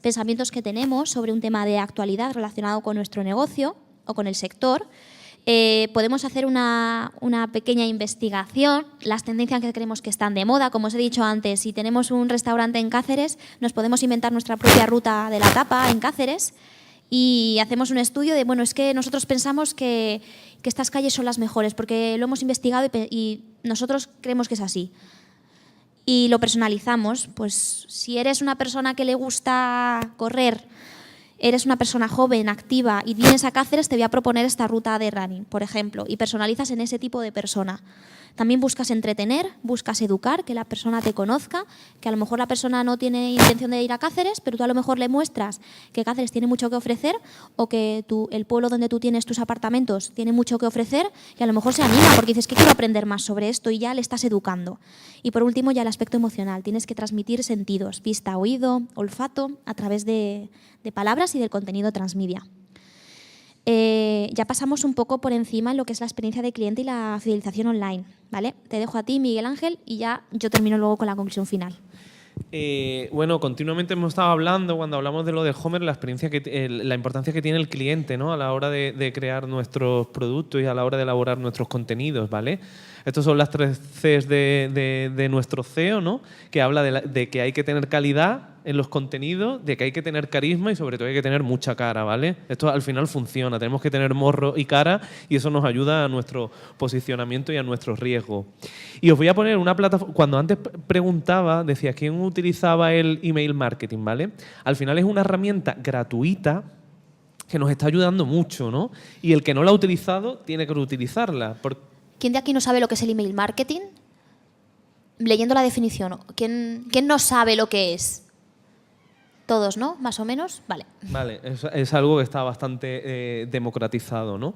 pensamientos que tenemos sobre un tema de actualidad relacionado con nuestro negocio o con el sector. Podemos hacer una pequeña investigación, las tendencias que creemos que están de moda. Como os he dicho antes, si tenemos un restaurante en Cáceres, nos podemos inventar nuestra propia ruta de la tapa en Cáceres y hacemos un estudio de, bueno, es que nosotros pensamos que estas calles son las mejores porque lo hemos investigado y nosotros creemos que es así. Y lo personalizamos. Pues si eres una persona que le gusta correr, eres una persona joven, activa y vienes a Cáceres, te voy a proponer esta ruta de running, por ejemplo, y personalizas en ese tipo de persona. También buscas entretener, buscas educar, que la persona te conozca, que a lo mejor la persona no tiene intención de ir a Cáceres, pero tú a lo mejor le muestras que Cáceres tiene mucho que ofrecer o que el pueblo donde tú tienes tus apartamentos tiene mucho que ofrecer y a lo mejor se anima porque dices que quiero aprender más sobre esto y ya le estás educando. Y por último ya el aspecto emocional, tienes que transmitir sentidos, vista, oído, olfato, a través de palabras y del contenido transmedia. Ya pasamos un poco por encima en lo que es la experiencia de cliente y la fidelización online, ¿vale? Te dejo a ti, Miguel Ángel, y ya yo termino luego con la conclusión final. Bueno, continuamente hemos estado hablando, cuando hablamos de lo de Homer, la importancia que tiene el cliente, ¿no? A la hora de crear nuestros productos y a la hora de elaborar nuestros contenidos, ¿vale? Estas son las 3 Cs de nuestro CEO, ¿no? Que habla de que hay que tener calidad en los contenidos, de que hay que tener carisma y sobre todo hay que tener mucha cara, ¿vale? Esto al final funciona, tenemos que tener morro y cara y eso nos ayuda a nuestro posicionamiento y a nuestro riesgo. Y os voy a poner una plataforma, cuando antes preguntaba, decía, ¿quién utilizaba el email marketing, ¿vale? Al final es una herramienta gratuita que nos está ayudando mucho, ¿no? Y el que no la ha utilizado tiene que utilizarla. ¿Quién de aquí no sabe lo que es el email marketing? Leyendo la definición, ¿quién no sabe lo que es? Todos, ¿no? Más o menos. Vale. Vale, es algo que está bastante democratizado, ¿no?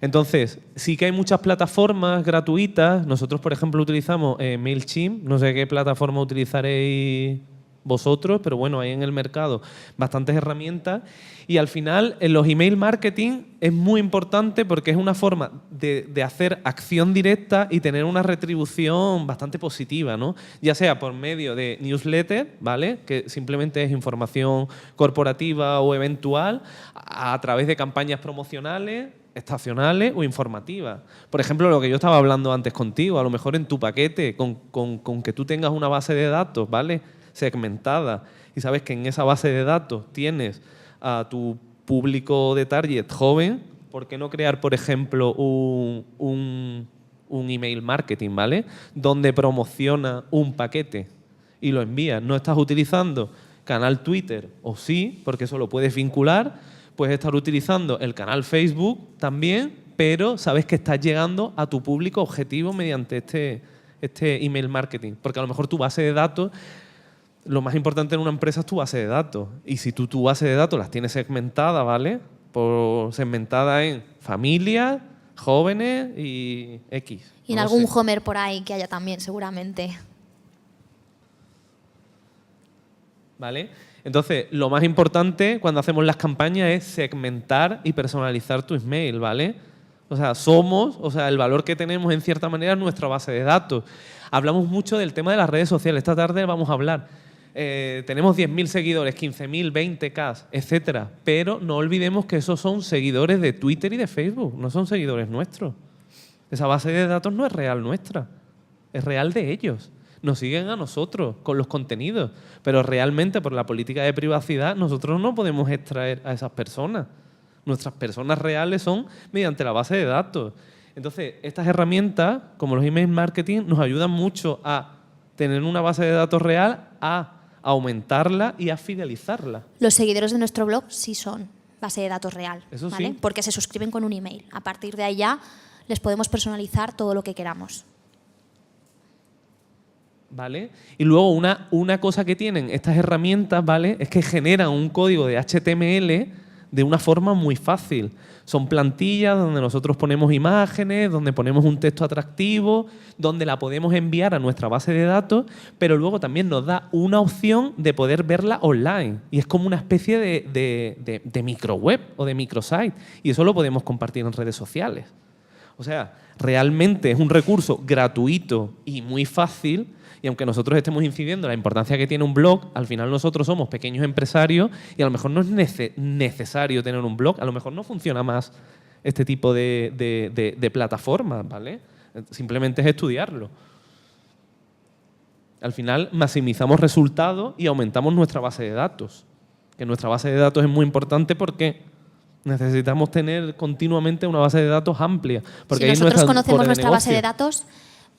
Entonces, sí que hay muchas plataformas gratuitas. Nosotros, por ejemplo, utilizamos MailChimp. No sé qué plataforma utilizaréis vosotros, pero bueno, hay en el mercado bastantes herramientas. Y al final, en los email marketing es muy importante porque es una forma de hacer acción directa y tener una retribución bastante positiva, ¿no? Ya sea por medio de newsletter, ¿vale? Que simplemente es información corporativa o eventual, a través de campañas promocionales, estacionales o informativas. Por ejemplo, lo que yo estaba hablando antes contigo, a lo mejor en tu paquete, con que tú tengas una base de datos, ¿vale? Segmentada, y sabes que en esa base de datos tienes a tu público de target joven, ¿por qué no crear, por ejemplo, un email marketing, ¿vale? Donde promociona un paquete y lo envías. No estás utilizando canal Twitter, o sí, porque eso lo puedes vincular, puedes estar utilizando el canal Facebook también, pero sabes que estás llegando a tu público objetivo mediante este email marketing, porque a lo mejor tu base de datos, lo más importante en una empresa es tu base de datos. Y si tú tu base de datos las tienes segmentada, ¿vale? Segmentada en familias, jóvenes y X. Y en algún Homer por ahí que haya también, seguramente. ¿Vale? Entonces, lo más importante cuando hacemos las campañas es segmentar y personalizar tu email, ¿vale? O sea, el valor que tenemos en cierta manera es nuestra base de datos. Hablamos mucho del tema de las redes sociales. Esta tarde vamos a hablar. tenemos 10.000 seguidores, 15.000, 20K, etcétera. Pero no olvidemos que esos son seguidores de Twitter y de Facebook, no son seguidores nuestros. Esa base de datos no es real nuestra, es real de ellos. Nos siguen a nosotros con los contenidos, pero realmente por la política de privacidad nosotros no podemos extraer a esas personas. Nuestras personas reales son mediante la base de datos. Entonces, estas herramientas, como los email marketing, nos ayudan mucho a tener una base de datos real, a aumentarla y a fidelizarla. Los seguidores de nuestro blog sí son base de datos real, Eso ¿vale? sí. Porque se suscriben con un email. A partir de ahí ya les podemos personalizar todo lo que queramos. ¿Vale? Y luego una cosa que tienen estas herramientas, ¿vale?, es que generan un código de HTML de una forma muy fácil. Son plantillas donde nosotros ponemos imágenes, donde ponemos un texto atractivo, donde la podemos enviar a nuestra base de datos, pero luego también nos da una opción de poder verla online. Y es como una especie de microweb o de microsite. Y eso lo podemos compartir en redes sociales. O sea, realmente es un recurso gratuito y muy fácil. Y aunque nosotros estemos incidiendo en la importancia que tiene un blog, al final nosotros somos pequeños empresarios y a lo mejor no es necesario tener un blog, a lo mejor no funciona más este tipo de plataformas, ¿vale? Simplemente es estudiarlo. Al final maximizamos resultados y aumentamos nuestra base de datos. Que nuestra base de datos es muy importante porque necesitamos tener continuamente una base de datos amplia. Porque si ahí nosotros nuestra conocemos core de nuestra base de negocio. datos,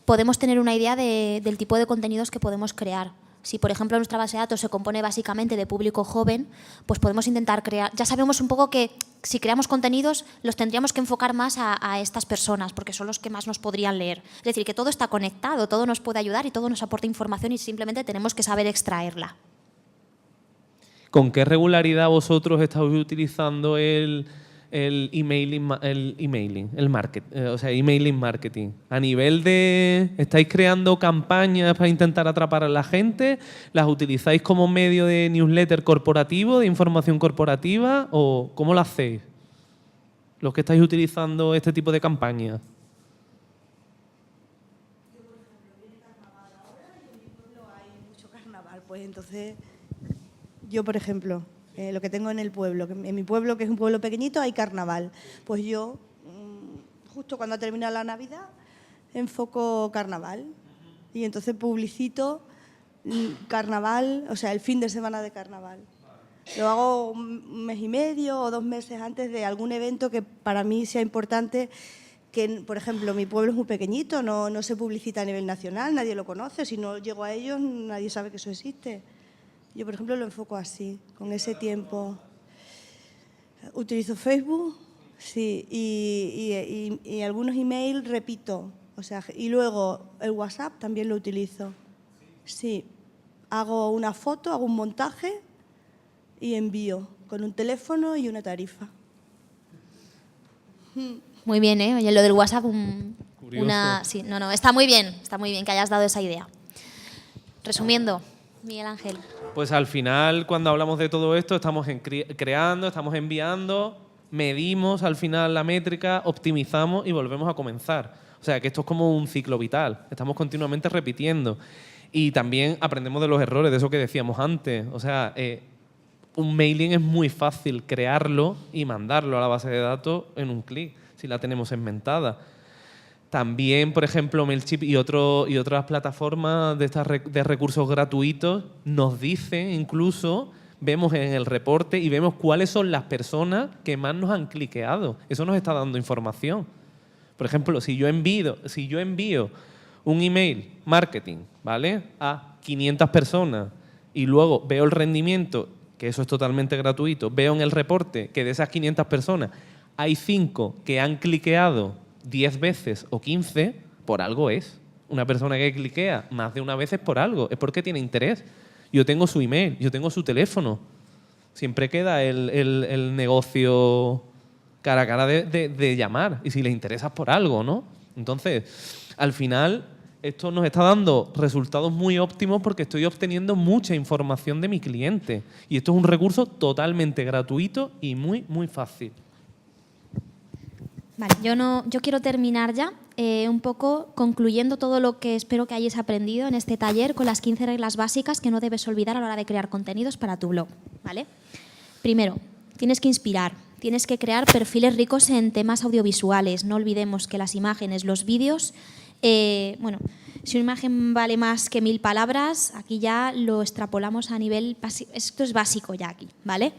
podemos tener una idea del tipo de contenidos que podemos crear. Si, por ejemplo, nuestra base de datos se compone básicamente de público joven, pues podemos intentar crear... Ya sabemos un poco que si creamos contenidos los tendríamos que enfocar más a estas personas, porque son los que más nos podrían leer. Es decir, que todo está conectado, todo nos puede ayudar y todo nos aporta información y simplemente tenemos que saber extraerla. ¿Con qué regularidad vosotros estáis utilizando el emailing marketing? A nivel de... ¿Estáis creando campañas para intentar atrapar a la gente? ¿Las utilizáis como medio de newsletter corporativo, de información corporativa? ¿O cómo lo hacéis? Los que estáis utilizando este tipo de campañas. Mucho carnaval, pues entonces yo, por ejemplo, lo que tengo en el pueblo, que en mi pueblo, que es un pueblo pequeñito, hay carnaval. Pues yo, justo cuando termina la Navidad, enfoco carnaval y entonces publicito carnaval, o sea, el fin de semana de carnaval. Lo hago un mes y medio o 2 meses antes de algún evento que para mí sea importante. Que, por ejemplo, mi pueblo es muy pequeñito, no se publicita a nivel nacional, nadie lo conoce. Si no llego a ellos, nadie sabe que eso existe. Yo, por ejemplo, lo enfoco así, con ese tiempo. Utilizo Facebook, sí, y algunos emails repito. O sea, y luego el WhatsApp también lo utilizo. Sí, hago una foto, hago un montaje y envío con un teléfono y una tarifa. Muy bien, ¿eh? Oye, lo del WhatsApp, Curioso. sí, está muy bien que hayas dado esa idea. Resumiendo, Miguel Ángel. Pues al final, cuando hablamos de todo esto, estamos creando, estamos enviando, medimos al final la métrica, optimizamos y volvemos a comenzar. O sea, que esto es como un ciclo vital. Estamos continuamente repitiendo. Y también aprendemos de los errores, de eso que decíamos antes. O sea, un mailing es muy fácil crearlo y mandarlo a la base de datos en un clic, si la tenemos segmentada. También, por ejemplo, Mailchimp y otras plataformas de recursos gratuitos nos dicen, incluso, vemos en el reporte y vemos cuáles son las personas que más nos han cliqueado. Eso nos está dando información. Por ejemplo, si yo envío un email marketing, ¿vale?, a 500 personas y luego veo el rendimiento, que eso es totalmente gratuito, veo en el reporte que de esas 500 personas hay 5 que han cliqueado 10 veces o 15, por algo es. Una persona que cliquea más de una vez es por algo, es porque tiene interés. Yo tengo su email, yo tengo su teléfono. Siempre queda el negocio cara a cara de llamar, y si le interesa es por algo, ¿no? Entonces, al final, esto nos está dando resultados muy óptimos porque estoy obteniendo mucha información de mi cliente. Y esto es un recurso totalmente gratuito y muy, muy fácil. Vale, yo quiero terminar ya un poco concluyendo todo lo que espero que hayáis aprendido en este taller con las 15 reglas básicas que no debes olvidar a la hora de crear contenidos para tu blog, ¿vale? Primero, tienes que inspirar, tienes que crear perfiles ricos en temas audiovisuales. No olvidemos que las imágenes, los vídeos, bueno, si una imagen vale más que 1000 palabras, aquí ya lo extrapolamos a nivel... Esto es básico ya aquí, ¿vale?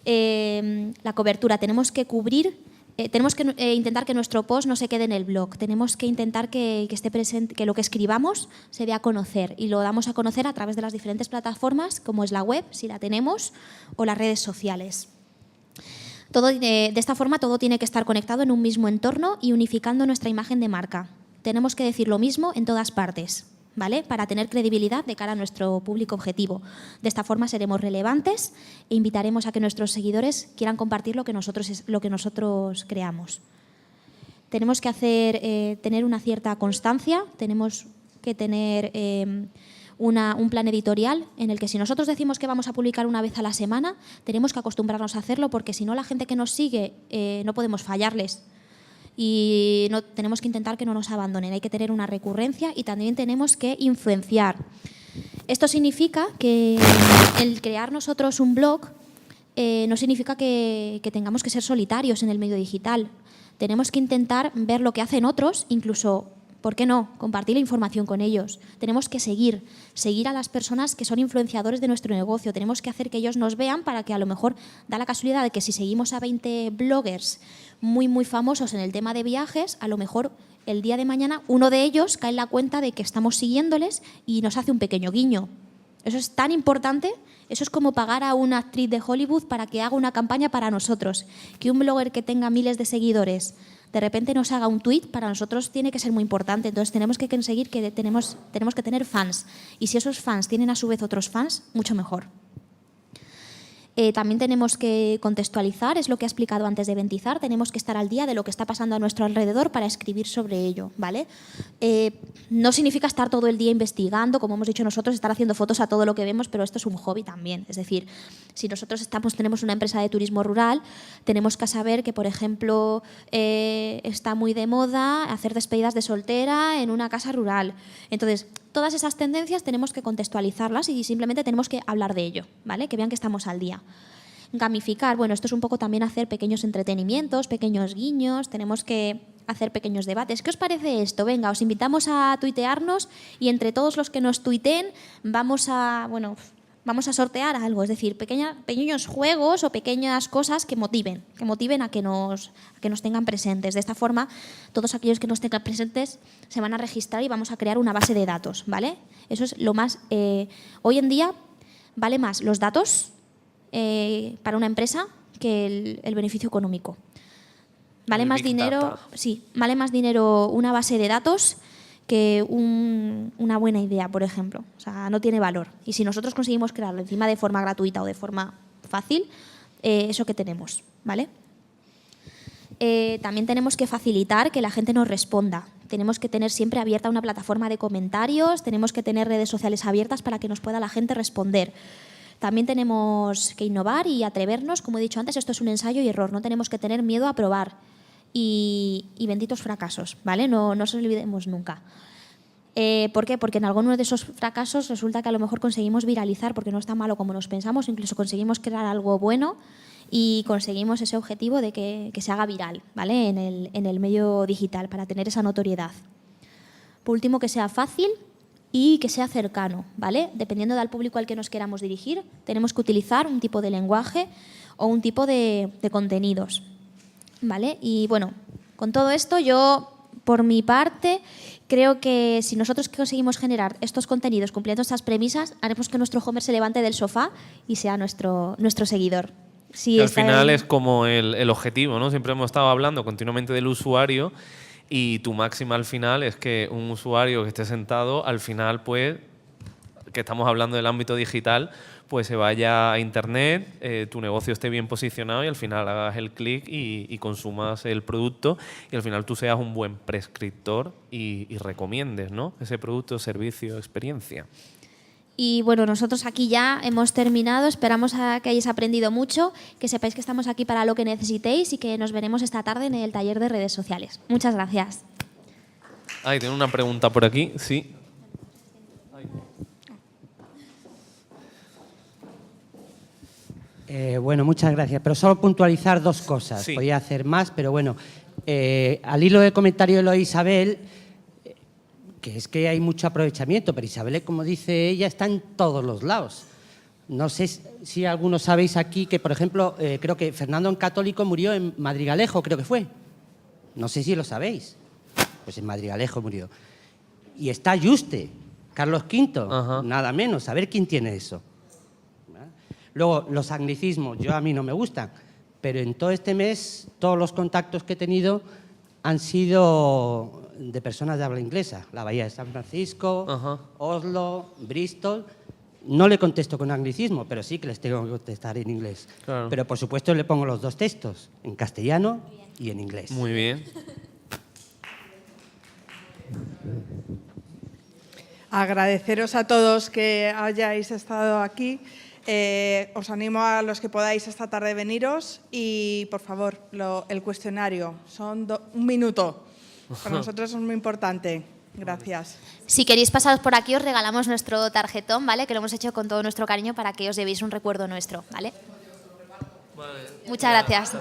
La cobertura, tenemos que cubrir... tenemos que intentar que nuestro post no se quede en el blog. Tenemos que intentar que esté presente, que lo que escribamos se dé a conocer y lo damos a conocer a través de las diferentes plataformas, como es la web, si la tenemos, o las redes sociales. De esta forma todo tiene que estar conectado en un mismo entorno y unificando nuestra imagen de marca. Tenemos que decir lo mismo en todas partes, ¿vale? Para tener credibilidad de cara a nuestro público objetivo. De esta forma seremos relevantes e invitaremos a que nuestros seguidores quieran compartir lo que nosotros creamos. Tenemos que tener una cierta constancia, tenemos que tener un plan editorial en el que si nosotros decimos que vamos a publicar una vez a la semana, tenemos que acostumbrarnos a hacerlo porque si no la gente que nos sigue no podemos fallarles. Y tenemos que intentar que no nos abandonen, hay que tener una recurrencia y también tenemos que influenciar. Esto significa que el crear nosotros un blog no significa que tengamos que ser solitarios en el medio digital. Tenemos que intentar ver lo que hacen otros, incluso, ¿por qué no?, compartir la información con ellos. Tenemos que seguir a las personas que son influenciadores de nuestro negocio. Tenemos que hacer que ellos nos vean para que a lo mejor da la casualidad de que si seguimos a 20 bloggers muy, muy famosos en el tema de viajes, a lo mejor el día de mañana uno de ellos cae en la cuenta de que estamos siguiéndoles y nos hace un pequeño guiño. Eso es tan importante, eso es como pagar a una actriz de Hollywood para que haga una campaña para nosotros. Que un blogger que tenga miles de seguidores de repente nos haga un tweet, para nosotros tiene que ser muy importante. Entonces tenemos que conseguir que tenemos que tener fans. Y si esos fans tienen a su vez otros fans, mucho mejor. También tenemos que contextualizar, es lo que he explicado antes de Ventizar, tenemos que estar al día de lo que está pasando a nuestro alrededor para escribir sobre ello, ¿vale? No significa estar todo el día investigando, como hemos dicho nosotros, estar haciendo fotos a todo lo que vemos, pero esto es un hobby también. Es decir, si nosotros tenemos una empresa de turismo rural, tenemos que saber que, por ejemplo, está muy de moda hacer despedidas de soltera en una casa rural. Entonces, todas esas tendencias tenemos que contextualizarlas y simplemente tenemos que hablar de ello, ¿vale? Que vean que estamos al día. Gamificar, bueno, esto es un poco también hacer pequeños entretenimientos, pequeños guiños, tenemos que hacer pequeños debates. ¿Qué os parece esto? Venga, os invitamos a tuitearnos y entre todos los que nos tuiteen vamos a sortear algo, es decir, pequeños juegos o pequeñas cosas que motiven a que nos tengan presentes. De esta forma, todos aquellos que nos tengan presentes se van a registrar y vamos a crear una base de datos, ¿vale? Eso es lo más... hoy en día vale más los datos para una empresa que el beneficio económico. Vale más dinero, sí, vale más dinero una base de datos que una buena idea, por ejemplo. O sea, no tiene valor. Y si nosotros conseguimos crearlo encima de forma gratuita o de forma fácil, eso que tenemos, ¿vale? También tenemos que facilitar que la gente nos responda. Tenemos que tener siempre abierta una plataforma de comentarios, tenemos que tener redes sociales abiertas para que nos pueda la gente responder. También tenemos que innovar y atrevernos. Como he dicho antes, esto es un ensayo y error. No tenemos que tener miedo a probar. Y benditos fracasos, ¿vale? No nos olvidemos nunca. ¿Por qué? Porque en algunos de esos fracasos resulta que a lo mejor conseguimos viralizar porque no es tan malo como nos pensamos, incluso conseguimos crear algo bueno y conseguimos ese objetivo de que se haga viral, ¿vale? En el medio digital, para tener esa notoriedad. Por último, que sea fácil y que sea cercano, ¿vale? Dependiendo del público al que nos queramos dirigir, tenemos que utilizar un tipo de lenguaje o un tipo de contenidos, ¿vale? Y bueno, con todo esto yo, por mi parte, creo que si nosotros conseguimos generar estos contenidos cumpliendo estas premisas, haremos que nuestro Homer se levante del sofá y sea nuestro seguidor. Sí, al final es como el objetivo, ¿no? Siempre hemos estado hablando continuamente del usuario y tu máxima al final es que un usuario que esté sentado, al final, pues, que estamos hablando del ámbito digital, pues se vaya a Internet, tu negocio esté bien posicionado y al final hagas el clic y consumas el producto y al final tú seas un buen prescriptor y recomiendes, ¿no?, ese producto, servicio, experiencia. Y bueno, nosotros aquí ya hemos terminado. Esperamos a que hayáis aprendido mucho, que sepáis que estamos aquí para lo que necesitéis y que nos veremos esta tarde en el taller de redes sociales. Muchas gracias. Ay, tengo una pregunta por aquí, sí. Bueno, muchas gracias. Pero solo puntualizar dos cosas. Sí. Podría hacer más, pero bueno. Al hilo del comentario de lo de Isabel, que es que hay mucho aprovechamiento, pero Isabel, como dice ella, está en todos los lados. No sé si algunos sabéis aquí que, por ejemplo, creo que Fernando en Católico murió en Madrigalejo, creo que fue. No sé si lo sabéis. Pues en Madrigalejo murió. Y está Yuste, Carlos V, Ajá. nada menos. A ver quién tiene eso. Luego, los anglicismos, a mí no me gustan, pero en todo este mes, todos los contactos que he tenido han sido de personas de habla inglesa. La Bahía de San Francisco, Ajá. Oslo, Bristol. No le contesto con anglicismo, pero sí que les tengo que contestar en inglés. Claro. Pero, por supuesto, le pongo los dos textos, en castellano y en inglés. Muy bien. Agradeceros a todos que hayáis estado aquí. Os animo a los que podáis esta tarde veniros y, por favor, el cuestionario. Son 1 minuto. Para nosotros es muy importante. Gracias. Si queréis pasaros por aquí, os regalamos nuestro tarjetón, ¿vale? Que lo hemos hecho con todo nuestro cariño para que os llevéis un recuerdo nuestro, ¿vale? Muchas gracias.